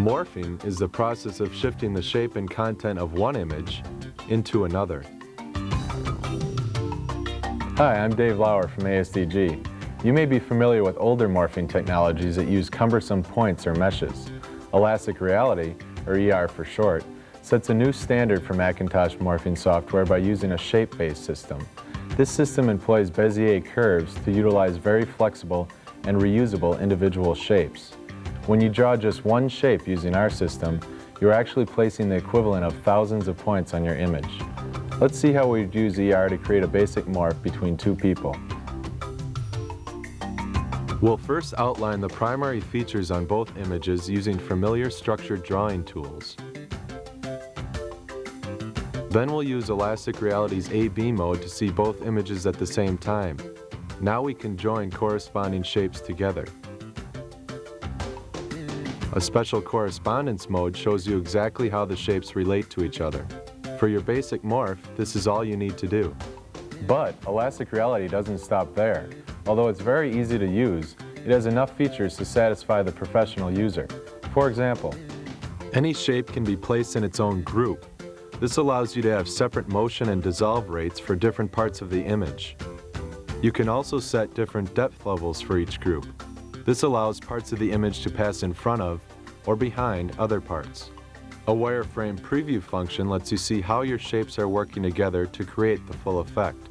Morphing is the process of shifting the shape and content of one image into another. Hi, I'm Dave Lauer from ASDG. You may be familiar with older morphing technologies that use cumbersome points or meshes. Elastic Reality, or ER for short, sets a new standard for Macintosh morphing software by using a shape-based system. This system employs Bezier curves to utilize very flexible and reusable individual shapes. When you draw just one shape using our system, you're actually placing the equivalent of thousands of points on your image. Let's see how we'd use ER to create a basic morph between two people. We'll first outline the primary features on both images using familiar structured drawing tools. Then we'll use Elastic Reality's A/B mode to see both images at the same time. Now we can join corresponding shapes together. A special correspondence mode shows you exactly how the shapes relate to each other. For your basic morph, this is all you need to do. But Elastic Reality doesn't stop there. Although it's very easy to use, it has enough features to satisfy the professional user. For example, any shape can be placed in its own group. This allows you to have separate motion and dissolve rates for different parts of the image. You can also set different depth levels for each group. This allows parts of the image to pass in front of or behind other parts. A wireframe preview function lets you see how your shapes are working together to create the full effect.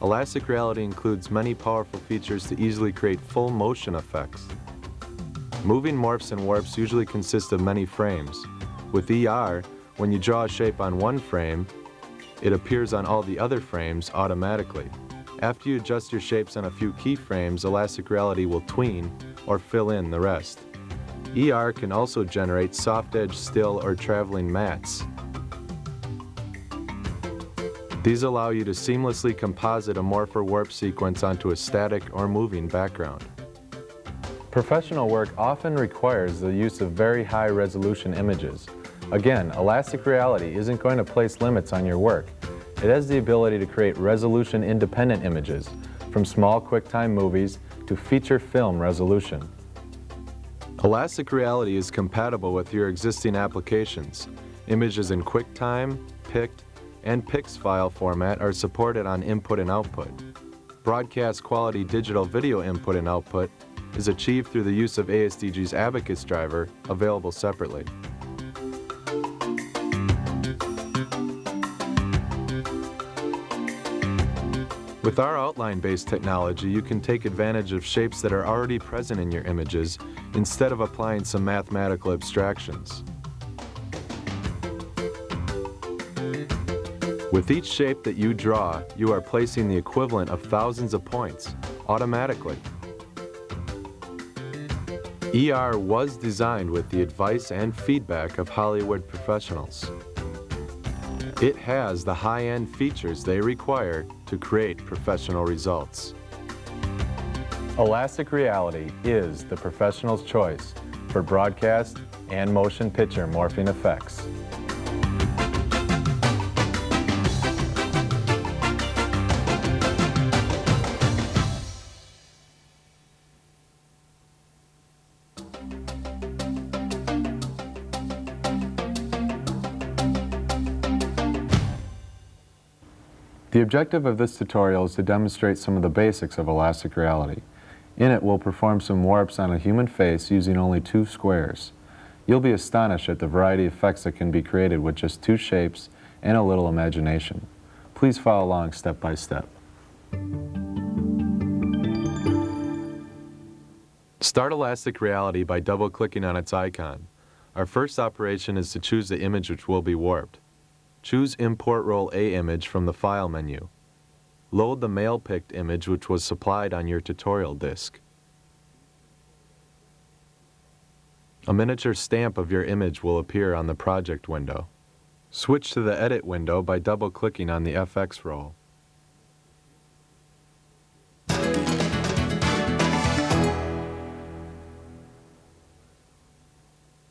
Elastic Reality includes many powerful features to easily create full motion effects. Moving morphs and warps usually consist of many frames. With ER, when you draw a shape on one frame, it appears on all the other frames automatically. After you adjust your shapes on a few keyframes, Elastic Reality will tween or fill in the rest. ER can also generate soft edge still or traveling mats. These allow you to seamlessly composite a morph or warp sequence onto a static or moving background. Professional work often requires the use of very high resolution images. Again, Elastic Reality isn't going to place limits on your work. It has the ability to create resolution independent images, from small QuickTime movies to feature film resolution. Elastic Reality is compatible with your existing applications. Images in QuickTime, PICT, and PIX file format are supported on input and output. Broadcast quality digital video input and output is achieved through the use of ASDG's Abacus driver, available separately. With our outline-based technology, you can take advantage of shapes that are already present in your images instead of applying some mathematical abstractions. With each shape that you draw, you are placing the equivalent of thousands of points, automatically. ER was designed with the advice and feedback of Hollywood professionals. It has the high-end features they require to create professional results. Elastic Reality is the professional's choice for broadcast and motion picture morphing effects. The objective of this tutorial is to demonstrate some of the basics of Elastic Reality. In it, we'll perform some warps on a human face using only two squares. You'll be astonished at the variety of effects that can be created with just two shapes and a little imagination. Please follow along step by step. Start Elastic Reality by double-clicking on its icon. Our first operation is to choose the image which will be warped. Choose Import Roll A image from the File menu. Load the mail-picked image which was supplied on your tutorial disk. A miniature stamp of your image will appear on the project window. Switch to the Edit window by double-clicking on the FX roll.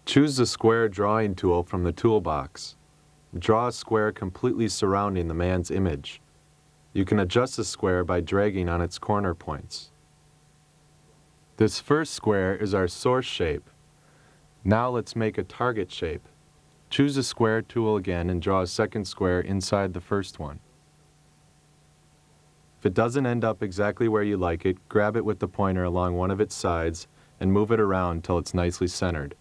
Choose the Square Drawing tool from the toolbox. Draw a square completely surrounding the man's image. You can adjust the square by dragging on its corner points. This first square is our source shape. Now let's make a target shape. Choose the square tool again and draw a second square inside the first one. If it doesn't end up exactly where you like it, grab it with the pointer along one of its sides and move it around till it's nicely centered.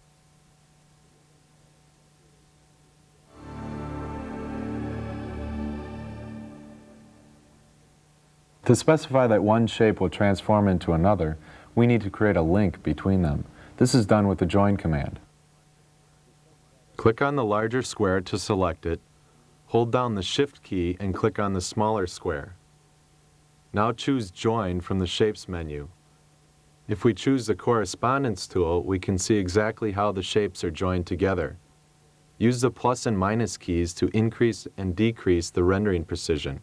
To specify that one shape will transform into another, we need to create a link between them. This is done with the join command. Click on the larger square to select it, hold down the Shift key and click on the smaller square. Now choose Join from the Shapes menu. If we choose the Correspondence tool, we can see exactly how the shapes are joined together. Use the plus and minus keys to increase and decrease the rendering precision.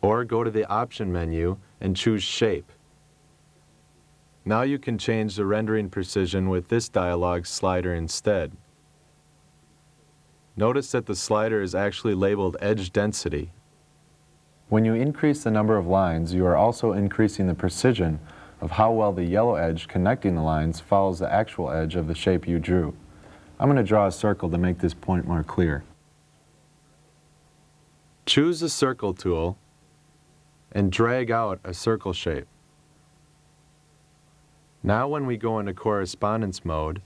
Or go to the Option menu and choose Shape. Now you can change the rendering precision with this dialog slider instead. Notice that the slider is actually labeled Edge Density. When you increase the number of lines, you are also increasing the precision of how well the yellow edge connecting the lines follows the actual edge of the shape you drew. I'm going to draw a circle to make this point more clear. Choose the Circle tool and drag out a circle shape. Now when we go into correspondence mode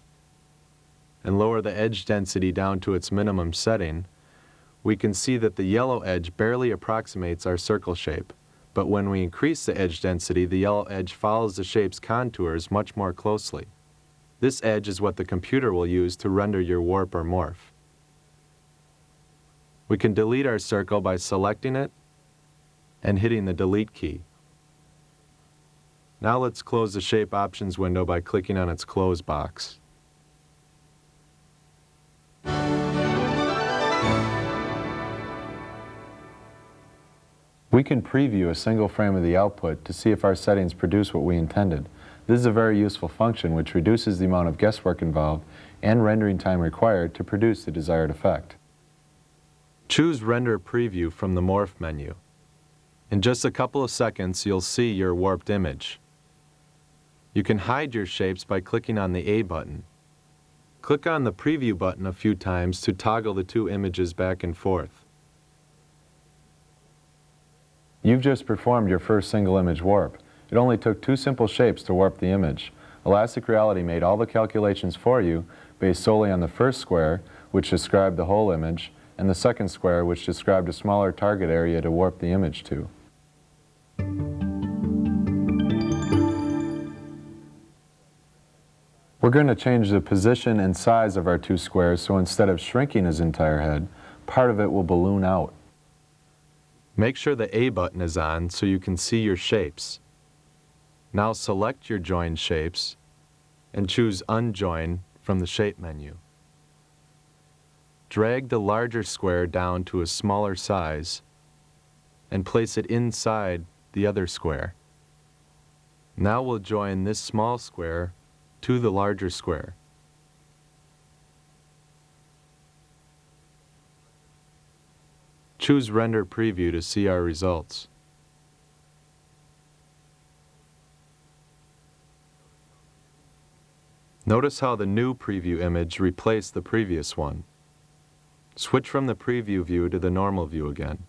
and lower the edge density down to its minimum setting, we can see that the yellow edge barely approximates our circle shape, but when we increase the edge density, the yellow edge follows the shape's contours much more closely. This edge is what the computer will use to render your warp or morph. We can delete our circle by selecting it and hitting the Delete key. Now let's close the Shape Options window by clicking on its Close box. We can preview a single frame of the output to see if our settings produce what we intended. This is a very useful function which reduces the amount of guesswork involved and rendering time required to produce the desired effect. Choose Render Preview from the Morph menu. In just a couple of seconds, you'll see your warped image. You can hide your shapes by clicking on the A button. Click on the Preview button a few times to toggle the two images back and forth. You've just performed your first single image warp. It only took two simple shapes to warp the image. Elastic Reality made all the calculations for you based solely on the first square, which described the whole image, and the second square, which described a smaller target area to warp the image to. We're going to change the position and size of our two squares, so instead of shrinking his entire head, part of it will balloon out. Make sure the A button is on so you can see your shapes. Now select your joined shapes and choose Unjoin from the Shape menu. Drag the larger square down to a smaller size and place it inside the other square. Now we'll join this small square to the larger square. Choose Render Preview to see our results. Notice how the new preview image replaced the previous one. Switch from the preview view to the normal view again.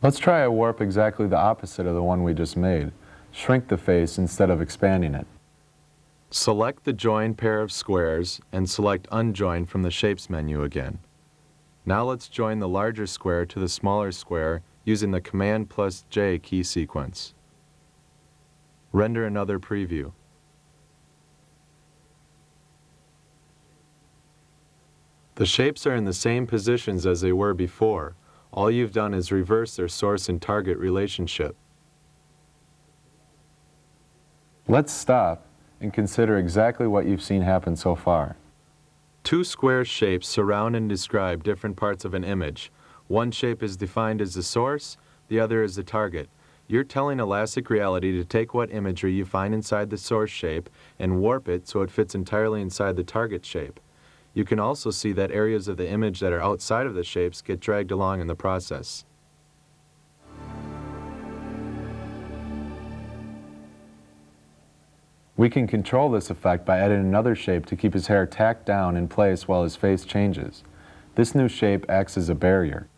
Let's try a warp exactly the opposite of the one we just made. Shrink the face instead of expanding it. Select the joined pair of squares and select Unjoin from the Shapes menu again. Now let's join the larger square to the smaller square using the Command plus J key sequence. Render another preview. The shapes are in the same positions as they were before. All you've done is reverse their source and target relationship. Let's stop and consider exactly what you've seen happen so far. Two square shapes surround and describe different parts of an image. One shape is defined as the source, the other is the target. You're telling Elastic Reality to take what imagery you find inside the source shape and warp it so it fits entirely inside the target shape. You can also see that areas of the image that are outside of the shapes get dragged along in the process. We can control this effect by adding another shape to keep his hair tacked down in place while his face changes. This new shape acts as a barrier.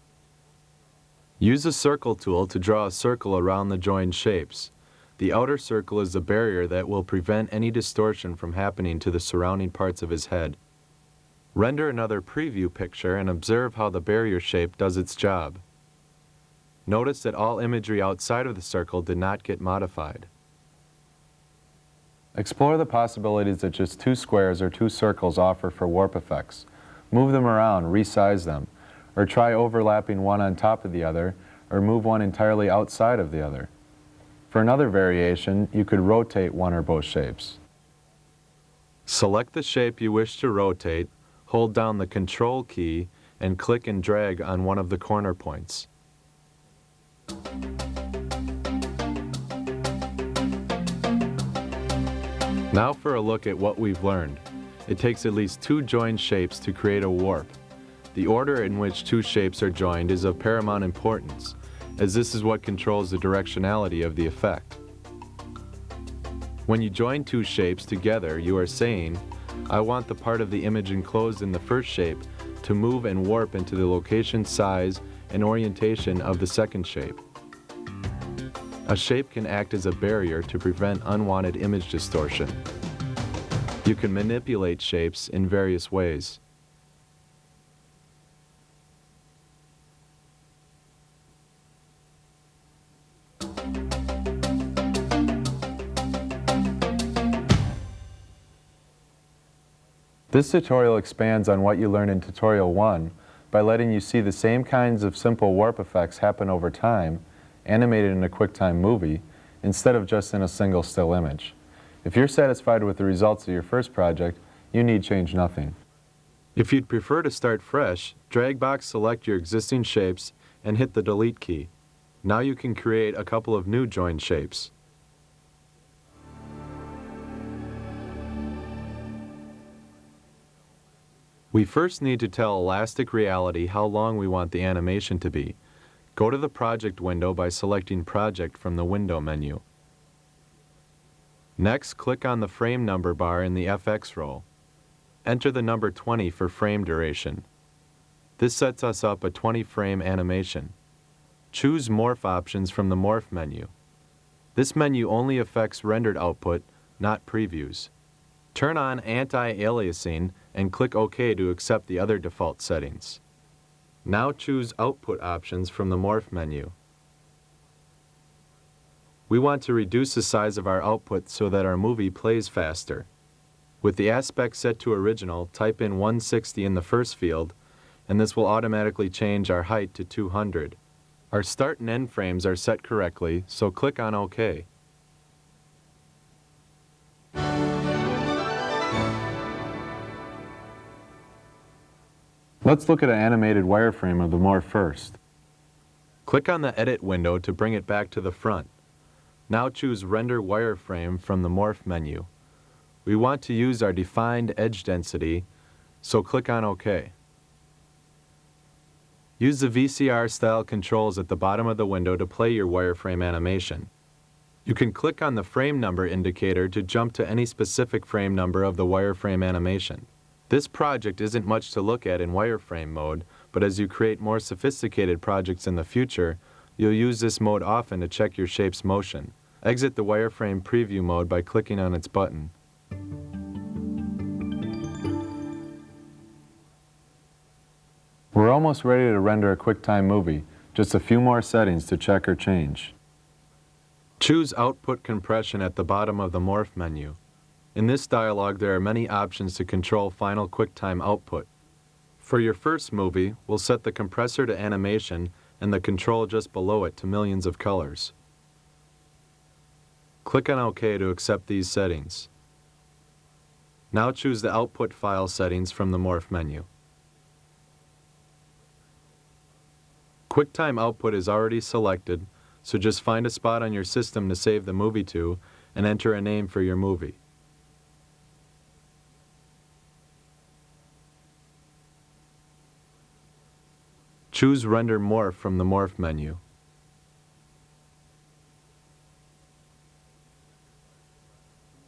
Use the circle tool to draw a circle around the joined shapes. The outer circle is the barrier that will prevent any distortion from happening to the surrounding parts of his head. Render another preview picture and observe how the barrier shape does its job. Notice that all imagery outside of the circle did not get modified. Explore the possibilities that just two squares or two circles offer for warp effects. Move them around, resize them, or try overlapping one on top of the other, or move one entirely outside of the other. For another variation, you could rotate one or both shapes. Select the shape you wish to rotate, hold down the Control key, and click and drag on one of the corner points. Now for a look at what we've learned. It takes at least two joined shapes to create a warp. The order in which two shapes are joined is of paramount importance, as this is what controls the directionality of the effect. When you join two shapes together, you are saying, I want the part of the image enclosed in the first shape to move and warp into the location, size, and orientation of the second shape. A shape can act as a barrier to prevent unwanted image distortion. You can manipulate shapes in various ways. This tutorial expands on what you learned in Tutorial 1 by letting you see the same kinds of simple warp effects happen over time, animated in a QuickTime movie, instead of just in a single still image. If you're satisfied with the results of your first project, you need change nothing. If you'd prefer to start fresh, drag box select your existing shapes and hit the Delete key. Now you can create a couple of new joined shapes. We first need to tell Elastic Reality how long we want the animation to be. Go to the Project window by selecting Project from the Window menu. Next, click on the frame number bar in the FX row. Enter the number 20 for frame duration. This sets us up a 20-frame animation. Choose Morph options from the Morph menu. This menu only affects rendered output, not previews. Turn on anti-aliasing and click OK to accept the other default settings. Now choose Output options from the Morph menu. We want to reduce the size of our output so that our movie plays faster. With the aspect set to original, type in 160 in the first field, and this will automatically change our height to 200. Our start and end frames are set correctly, so click on OK. Let's look at an animated wireframe of the Morph first. Click on the Edit window to bring it back to the front. Now choose Render Wireframe from the Morph menu. We want to use our defined edge density, so click on OK. Use the VCR style controls at the bottom of the window to play your wireframe animation. You can click on the frame number indicator to jump to any specific frame number of the wireframe animation. This project isn't much to look at in wireframe mode, but as you create more sophisticated projects in the future, you'll use this mode often to check your shape's motion. Exit the wireframe preview mode by clicking on its button. We're almost ready to render a QuickTime movie, just a few more settings to check or change. Choose Output Compression at the bottom of the Morph menu. In this dialog, there are many options to control final QuickTime output. For your first movie, we'll set the compressor to animation and the control just below it to millions of colors. Click on OK to accept these settings. Now choose the Output File settings from the Morph menu. QuickTime Output is already selected, so just find a spot on your system to save the movie to and enter a name for your movie. Choose Render Morph from the Morph menu.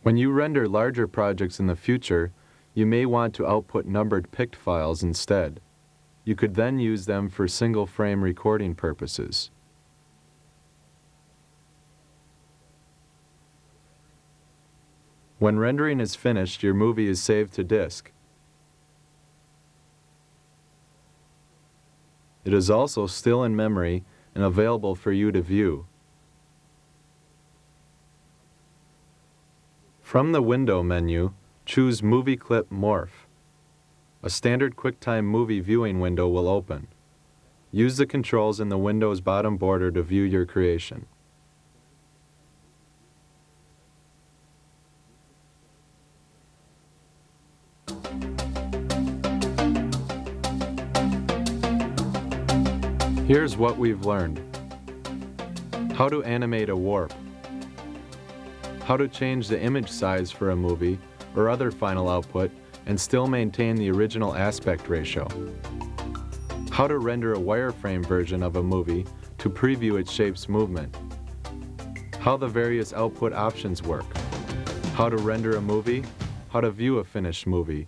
When you render larger projects in the future, you may want to output numbered pict files instead. You could then use them for single-frame recording purposes. When rendering is finished, your movie is saved to disk. It is also still in memory and available for you to view. From the Window menu, choose Movie Clip Morph. A standard QuickTime movie viewing window will open. Use the controls in the window's bottom border to view your creation. Here's what we've learned. How to animate a warp. How to change the image size for a movie or other final output and still maintain the original aspect ratio. How to render a wireframe version of a movie to preview its shape's movement. How the various output options work. How to render a movie. How to view a finished movie.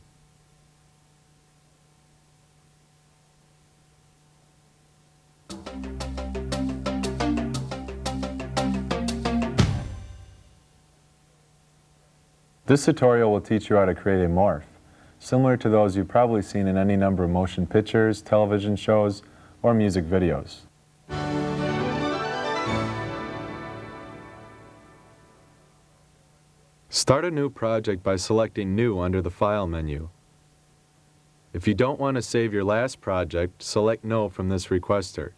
This tutorial will teach you how to create a morph, similar to those you've probably seen in any number of motion pictures, television shows, or music videos. Start a new project by selecting New under the File menu. If you don't want to save your last project, select No from this requester.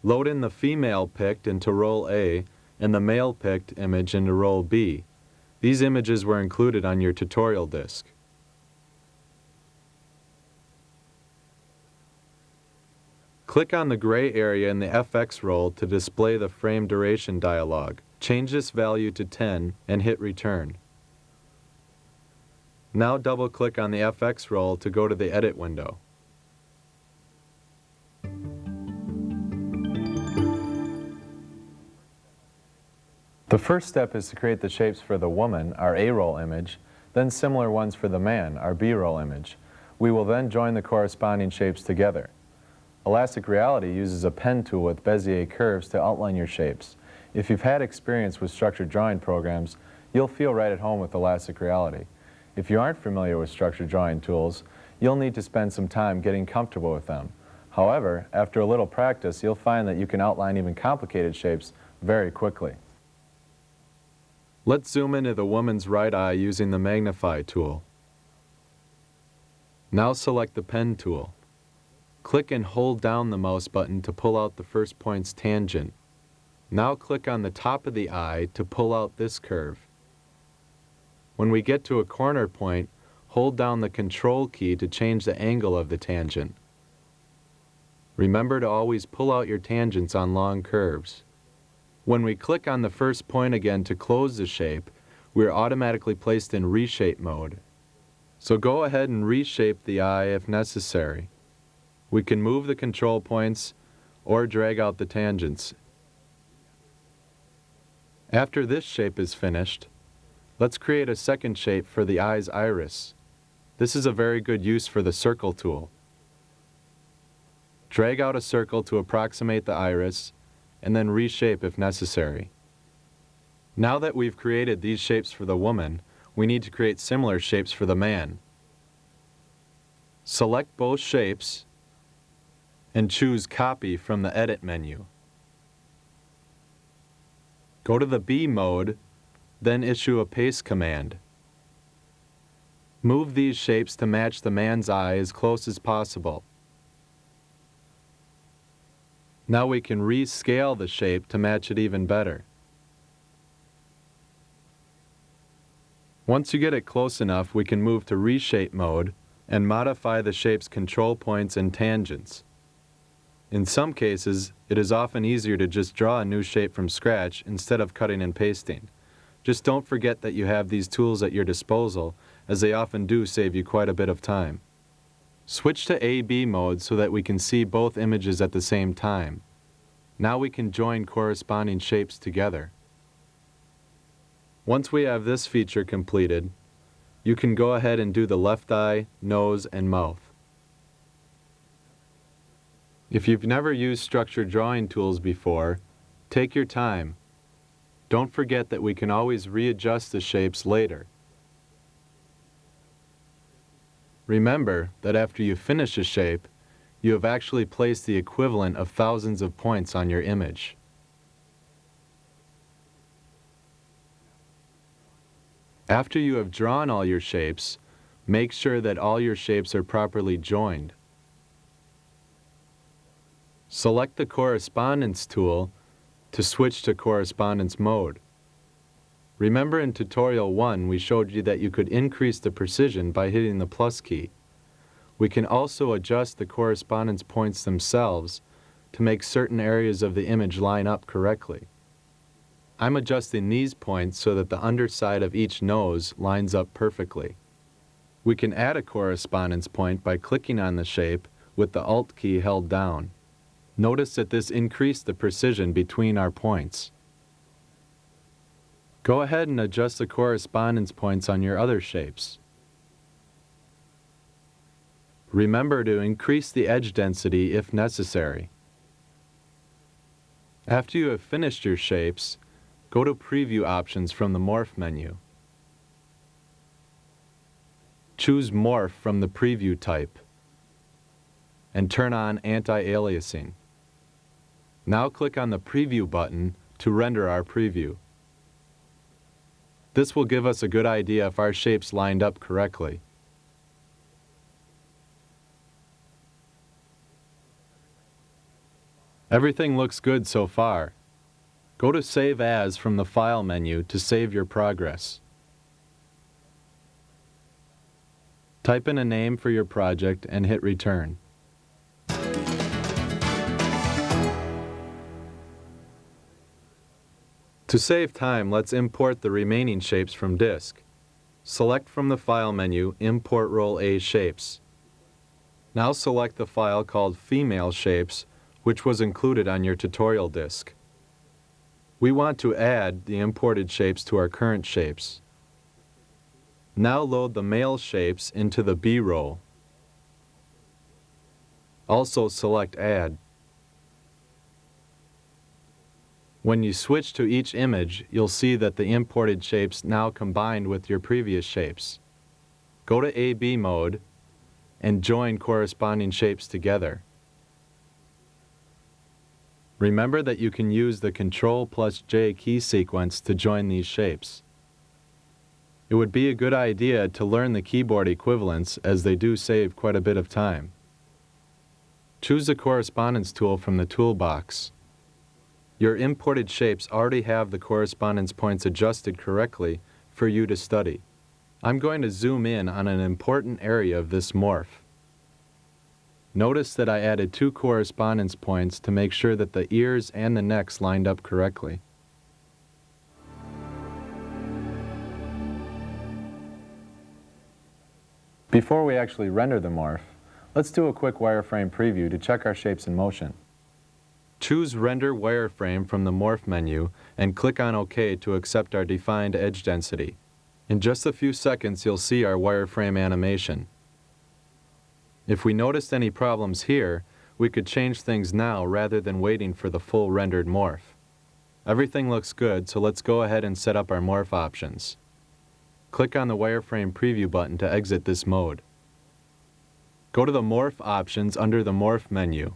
Load in the female pict into Role A and the male pict image into Role B. These images were included on your tutorial disk. Click on the gray area in the FX role to display the frame duration dialog. Change this value to 10 and hit Return. Now double-click on the FX role to go to the Edit window. The first step is to create the shapes for the woman, our A-roll image, then similar ones for the man, our B-roll image. We will then join the corresponding shapes together. Elastic Reality uses a pen tool with Bezier curves to outline your shapes. If you've had experience with structured drawing programs, you'll feel right at home with Elastic Reality. If you aren't familiar with structured drawing tools, you'll need to spend some time getting comfortable with them. However, after a little practice, you'll find that you can outline even complicated shapes very quickly. Let's zoom into the woman's right eye using the Magnify tool. Now select the Pen tool. Click and hold down the mouse button to pull out the first point's tangent. Now click on the top of the eye to pull out this curve. When we get to a corner point, hold down the Control key to change the angle of the tangent. Remember to always pull out your tangents on long curves. When we click on the first point again to close the shape, we are automatically placed in reshape mode. So go ahead and reshape the eye if necessary. We can move the control points or drag out the tangents. After this shape is finished, let's create a second shape for the eye's iris. This is a very good use for the Circle tool. Drag out a circle to approximate the iris, and then reshape if necessary. Now that we've created these shapes for the woman, we need to create similar shapes for the man. Select both shapes and choose Copy from the Edit menu. Go to the B mode, then issue a Paste command. Move these shapes to match the man's eye as close as possible. Now we can rescale the shape to match it even better. Once you get it close enough, we can move to reshape mode and modify the shape's control points and tangents. In some cases, it is often easier to just draw a new shape from scratch instead of cutting and pasting. Just don't forget that you have these tools at your disposal, as they often do save you quite a bit of time. Switch to A/B mode so that we can see both images at the same time. Now we can join corresponding shapes together. Once we have this feature completed, you can go ahead and do the left eye, nose, and mouth. If you've never used structured drawing tools before, take your time. Don't forget that we can always readjust the shapes later. Remember that after you finish a shape, you have actually placed the equivalent of thousands of points on your image. After you have drawn all your shapes, make sure that all your shapes are properly joined. Select the Correspondence tool to switch to correspondence mode. Remember in Tutorial 1 we showed you that you could increase the precision by hitting the plus key. We can also adjust the correspondence points themselves to make certain areas of the image line up correctly. I'm adjusting these points so that the underside of each nose lines up perfectly. We can add a correspondence point by clicking on the shape with the Alt key held down. Notice that this increased the precision between our points. Go ahead and adjust the correspondence points on your other shapes. Remember to increase the edge density if necessary. After you have finished your shapes, go to Preview Options from the Morph menu. Choose Morph from the Preview type and turn on Anti-Aliasing. Now click on the Preview button to render our preview. This will give us a good idea if our shapes lined up correctly. Everything looks good so far. Go to Save As from the File menu to save your progress. Type in a name for your project and hit Return. To save time, let's import the remaining shapes from disk. Select from the File menu Import Roll A Shapes. Now select the file called Female Shapes, which was included on your tutorial disk. We want to add the imported shapes to our current shapes. Now load the male shapes into the B roll. Also select Add. When you switch to each image, you'll see that the imported shapes now combined with your previous shapes. Go to AB mode and join corresponding shapes together. Remember that you can use the Ctrl+J key sequence to join these shapes. It would be a good idea to learn the keyboard equivalents as they do save quite a bit of time. Choose the Correspondence tool from the toolbox. Your imported shapes already have the correspondence points adjusted correctly for you to study. I'm going to zoom in on an important area of this morph. Notice that I added 2 correspondence points to make sure that the ears and the necks lined up correctly. Before we actually render the morph, let's do a quick wireframe preview to check our shapes in motion. Choose Render Wireframe from the Morph menu and click on OK to accept our defined edge density. In just a few seconds, you'll see our wireframe animation. If we noticed any problems here, we could change things now rather than waiting for the full rendered morph. Everything looks good, so let's go ahead and set up our morph options. Click on the Wireframe Preview button to exit this mode. Go to the Morph options under the Morph menu.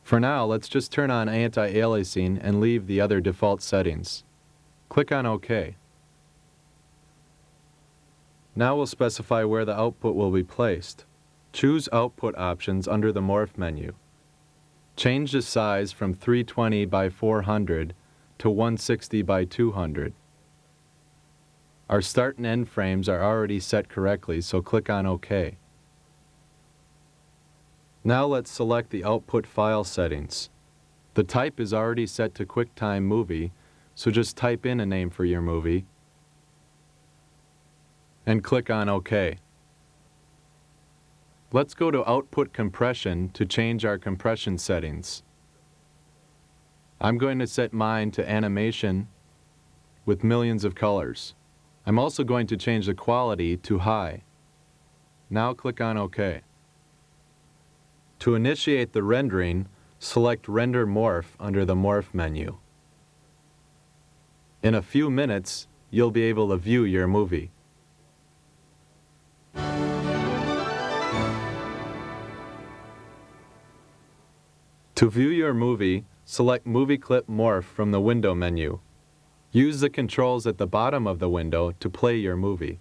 For now, let's just turn on Anti-Aliasing and leave the other default settings. Click on OK. Now we'll specify where the output will be placed. Choose Output options under the Morph menu. Change the size from 320 by 400 to 160 by 200. Our start and end frames are already set correctly, so click on OK. Now let's select the output file settings. The type is already set to QuickTime Movie, so just type in a name for your movie and click on OK. Let's go to Output Compression to change our compression settings. I'm going to set mine to animation with millions of colors. I'm also going to change the quality to high. Now click on OK. To initiate the rendering, select Render Morph under the Morph menu. In a few minutes, you'll be able to view your movie. To view your movie, select Movie Clip Morph from the Window menu. Use the controls at the bottom of the window to play your movie.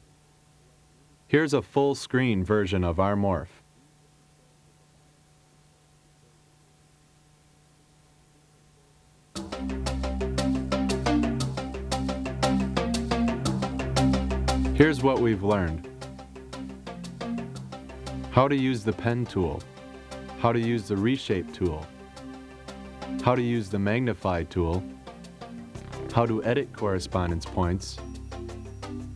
Here's a full screen version of our morph. Here's what we've learned. How to use the pen tool. How to use the reshape tool. How to use the magnify tool. How to edit correspondence points.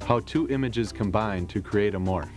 How two images combine to create a morph.